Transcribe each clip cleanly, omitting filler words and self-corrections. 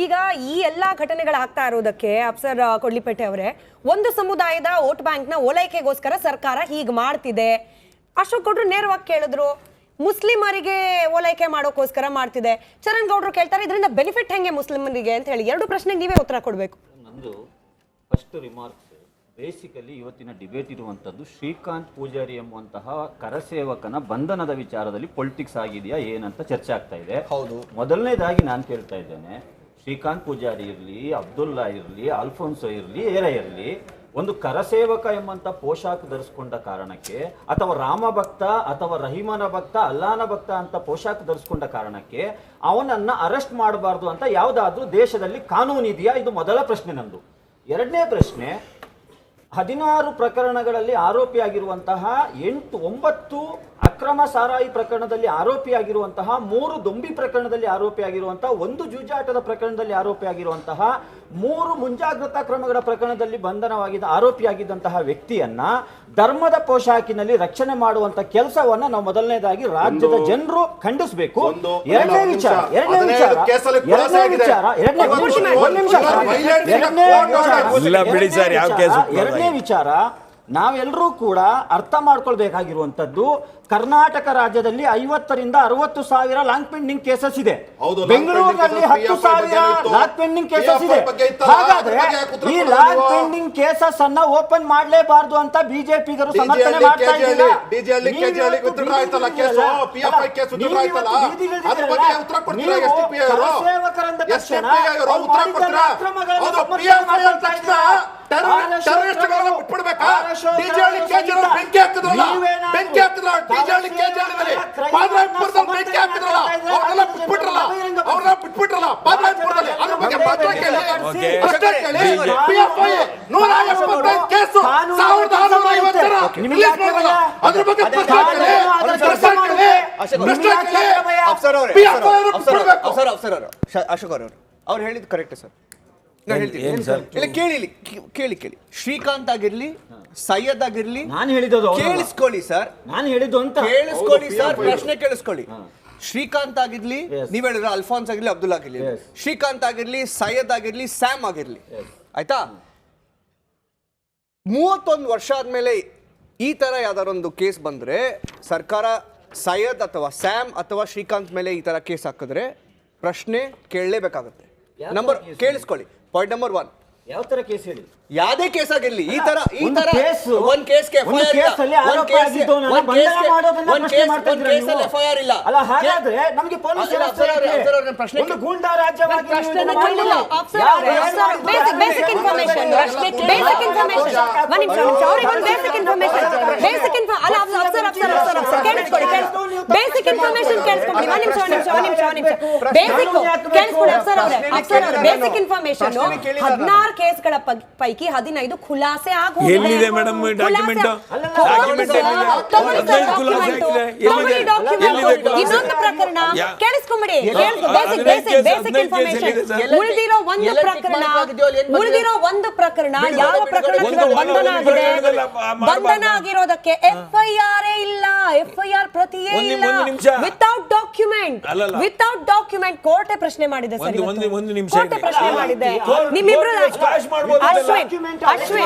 ಈಗ ಈ ಎಲ್ಲಾ ಘಟನೆಗಳಾಗ್ತಾ ಇರೋದಕ್ಕೆ ಅಫ್ಸರ್ ಕೊಡ್ಲಿಪೇಟೆ ಅವರೇ, ಒಂದು ಸಮುದಾಯದ ವೋಟ್ ಬ್ಯಾಂಕ್ ನ ಓಲೈಕೆಗೋಸ್ಕರ ಸರ್ಕಾರ ಹೀಗೆ ಮಾಡ್ತಿದೆ. ಅಶೋಕ್ ಗೌಡ್ರು ನೇರವಾಗಿ ಕೇಳಿದ್ರು, ಮುಸ್ಲಿಮರಿಗೆ ಓಲೈಕೆ ಮಾಡೋಕೋಸ್ಕರ ಮಾಡ್ತಿದೆ. ಚರಣ್ ಗೌಡ್ರು ಕೇಳ್ತಾರೆ, ಇದರಿಂದ ಬೆನಿಫಿಟ್ ಹೆಂಗೆ ಮುಸ್ಲಿಮರಿಗೆ ಅಂತ ಹೇಳಿ. ಎರಡು ಪ್ರಶ್ನೆಗೆ ನೀವೇ ಉತ್ತರ ಕೊಡ್ಬೇಕು. ನಂದು ಫಸ್ಟ್ ರಿಮಾರ್ಕ್ಸ್, ಬೇಸಿಕಲಿ ಇವತ್ತಿನ ಡಿಬೇಟ್ ಇರುವಂತದ್ದು ಶ್ರೀಕಾಂತ್ ಪೂಜಾರಿ ಎಂಬುವಂತಹ ಕರಸೇವಕನ ಬಂಧನದ ವಿಚಾರದಲ್ಲಿ ಪೊಲಿಟಿಕ್ಸ್ ಆಗಿದೆಯಾ ಏನಂತ ಚರ್ಚೆ ಆಗ್ತಾ ಇದೆ. ಹೌದು. ಮೊದಲನೇದಾಗಿ ನಾನು ಕೇಳ್ತಾ ಇದ್ದೇನೆ, ಶ್ರೀಕಾಂತ್ ಪೂಜಾರಿ ಇರಲಿ, ಅಬ್ದುಲ್ಲಾ ಇರಲಿ, ಅಲ್ಫೋನ್ಸೋ ಇರಲಿ, ಏರ ಇರಲಿ, ಒಂದು ಕರಸೇವಕ ಎಂಬಂತ ಪೋಷಾಕ ಧರಿಸ್ಕೊಂಡ ಕಾರಣಕ್ಕೆ, ಅಥವಾ ರಾಮ ಭಕ್ತ ಅಥವಾ ರಹೀಮನ ಭಕ್ತ ಅಲ್ಲಾನ ಭಕ್ತ ಅಂತ ಪೋಷಾಕ ಧರಿಸ್ಕೊಂಡ ಕಾರಣಕ್ಕೆ ಅವನನ್ನ ಅರೆಸ್ಟ್ ಮಾಡಬಾರ್ದು ಅಂತ ಯಾವುದಾದ್ರೂ ದೇಶದಲ್ಲಿ ಕಾನೂನು ಇದೆಯಾ? ಇದು ಮೊದಲ ಪ್ರಶ್ನೆ ನಂದು. ಎರಡನೇ ಪ್ರಶ್ನೆ, 16 ಪ್ರಕರಣಗಳಲ್ಲಿ ಆರೋಪಿಯಾಗಿರುವಂತಹ 9 ಅಕ್ರಮ ಸಾರಾಯಿ ಪ್ರಕರಣದಲ್ಲಿ ಆರೋಪಿಯಾಗಿರುವಂತಹ, 3 ದೊಂಬಿ ಪ್ರಕರಣದಲ್ಲಿ ಆರೋಪಿಯಾಗಿರುವಂತಹ, 1 ಜೂಜಾಟದ ಪ್ರಕರಣದಲ್ಲಿ ಆರೋಪಿಯಾಗಿರುವಂತಹ, 3 ಮುಂಜಾಗ್ರತಾ ಕ್ರಮಗಳ ಪ್ರಕರಣದಲ್ಲಿ ಆರೋಪಿಯಾಗಿದ್ದಂತಹ ವ್ಯಕ್ತಿಯನ್ನ ಧರ್ಮದ ಪೋಷಾಕಿನಲ್ಲಿ ರಕ್ಷಣೆ ಮಾಡುವಂತ ಕೆಲಸವನ್ನ ನಾವು ಮೊದಲನೇದಾಗಿ ರಾಜ್ಯದ ಜನರು ಖಂಡಿಸಬೇಕು. ಎರಡನೇ ವಿಚಾರ, ನಾವೆಲ್ಲರೂ ಕೂಡ ಅರ್ಥ ಮಾಡ್ಕೊಳ್ಬೇಕಾಗಿರುವಂತದ್ದು, ಕರ್ನಾಟಕ ರಾಜ್ಯದಲ್ಲಿ 50,000 to 60,000 ಲಾಂಗ್ ಪೆಂಡಿಂಗ್ ಕೇಸಸ್ ಇದೆ. ಬೆಂಗಳೂರಿನಲ್ಲಿ 10,000 ಲಾಂಗ್ ಪೆಂಡಿಂಗ್ ಕೇಸಸ್ ಇದೆ. ಹಾಗಾದ್ರೆ ಈ ಲಾಂಗ್ ಪೆಂಡಿಂಗ್ ಕೇಸಸ್ ಅನ್ನ ಓಪನ್ ಮಾಡಲೇಬಾರದು ಅಂತ ಬಿಜೆಪಿಗರು ಸಮರ್ಥನೆ ಮಾಡ್ತಾ ಇದ್ದಾರೆ. ಅಶೋಕ್ ಅವ್ರು ಹೇಳಿದ್ದು ಕರೆಕ್ಟ್ ಸರ್. ಕೇಳಿ ಶ್ರೀಕಾಂತ್ ಆಗಿರ್ಲಿ, ಸೈಯದ್ ಆಗಿರ್ಲಿ, ನಾನು ಹೇಳಿದ್ದು ಕೇಳಿಸ್ಕೊಳ್ಳಿ ಸರ್, ನಾನು ಹೇಳಿದ್ದು ಅಂತ ಕೇಳಿಸ್ಕೊಳ್ಳಿ ಸರ್, ಪ್ರಶ್ನೆ ಕೇಳಿಸ್ಕೊಳ್ಳಿ. ಶ್ರೀಕಾಂತ್ ಆಗಿರ್ಲಿ, ನೀವ್ ಹೇಳಿದ್ರೆ ಅಲ್ಫಾನ್ಸ್ ಆಗಿರ್ಲಿ, ಅಬ್ದುಲ್ಲಾ ಆಗಿರ್ಲಿ, ಶ್ರೀಕಾಂತ್ ಆಗಿರ್ಲಿ, ಸೈಯದ್ ಆಗಿರ್ಲಿ, ಸ್ಯಾಮ್ ಆಗಿರ್ಲಿ, ಆಯ್ತಾ, 31 ವರ್ಷ ಆದ್ಮೇಲೆ ಈ ತರ ಯಾವ್ದಾರೊಂದು ಕೇಸ್ ಬಂದ್ರೆ ಸರ್ಕಾರ ಸೈಯದ್ ಅಥವಾ ಸ್ಯಾಮ್ ಅಥವಾ ಶ್ರೀಕಾಂತ್ ಮೇಲೆ ಈ ತರ ಕೇಸ್ ಹಾಕಿದ್ರೆ ಪ್ರಶ್ನೆ ಕೇಳಲೇಬೇಕಾಗುತ್ತೆ. ನಂಬರ್ ಕೇಳಿಸ್ಕೊಳ್ಳಿ, ಪಾಯಿಂಟ್ ನಂಬರ್ 1, ಯಾವ ತರ ಕೇಸ್ ಹೇಳಿ? ಯಾವ್ದೇ ಕೇಸ್ ಆಗಿರ್ಲಿ, ಈ ತರ ಒಂದ್ ಕೇಸ್ಗೆ ಎಫ್ಐಆರ್ ಇಲ್ಲ. ಹಾಗಾದ್ರೆ ನಮಗೆ ಪೊಲೀಸ್ ಕೇಸ್ಗಳ ಪೈಕಿ 15 ಖುಲಾಸೆ ಎಲ್ಲಿದೆ ಮೇಡಮ್ ಡಾಕ್ಯುಮೆಂಟ್? ಇನ್ನೊಂದು ಪ್ರಕರಣ ಕೇಳಿಸ್ಕೊಂಬಿಡಿ, ಉಳಿದಿರೋ ಒಂದು ಪ್ರಕರಣ, ಯಾವ ಪ್ರಕರಣ ಬಂಧನ ಆಗಿರೋದಕ್ಕೆ ಎಫ್ಐಆರ್ ಇಲ್ಲ, ಎಫ್ಐಆರ್ ಪ್ರತಿಯೇ ಇಲ್ಲ, ವಿತೌಟ್ ಡಾಕ್ಯುಮೆಂಟ್ ಕೋರ್ಟೆ ಪ್ರಶ್ನೆ ಮಾಡಿದೆ ಸರ್. ಕೋರ್ಟೆ ಪ್ರಶ್ನೆ ಮಾಡಿದೆ. ನಿಮ್ಮಿಬ್ರು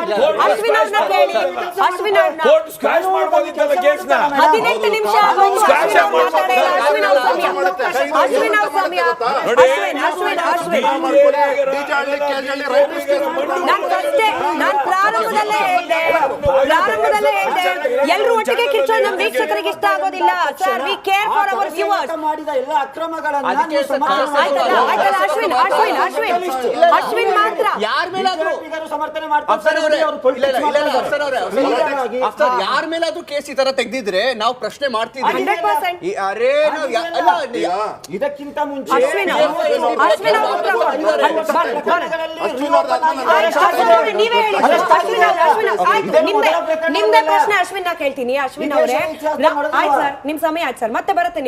ಅಶ್ವಿನ್ ಅವ್ರನ್ನ ಕೇಳಿ, ಅಶ್ವಿನ್ ಅವ್ರನ್ನ 18 ನಿಮಿಷ ನಾನು ಪ್ರಾರಂಭದಲ್ಲೇ ಹೇಳಿದೆ, ಎಲ್ಲರೂ ಒಟ್ಟಿಗೆ ಕಿಚ್ಚೋಣ ನಮ್ಮ ವೀಕ್ಷಕರಿಗೆ ಇಷ್ಟ ಆಗೋದಿಲ್ಲ sir. We care for our viewers. Ashwin ಮಾತ್ರ ಯಾರ ಮೇಲಾದ್ರೂ ಯಾರ ಮೇಲಾದ್ರೂ ಕೇಸ್ ಈ ತರ ತೆಗ್ದಿದ್ರೆ ನಾವು ಪ್ರಶ್ನೆ ಮಾಡ್ತಿದ್ವಿ. ಇದಕ್ಕಿಂತ ಮುಂಚೆ ನಿಮ್ದೇ ಪ್ರಶ್ನೆ ಅಶ್ವಿನ್ ನಾ ಕೇಳ್ತೀನಿ. ಅಶ್ವಿನ್ ಅವರೇ, ಆಯ್ತು ಸರ್, ನಿಮ್ ಸಮಯ ಆಯ್ತು ಸರ್, ಮತ್ತೆ ಬರುತ್ತೆ.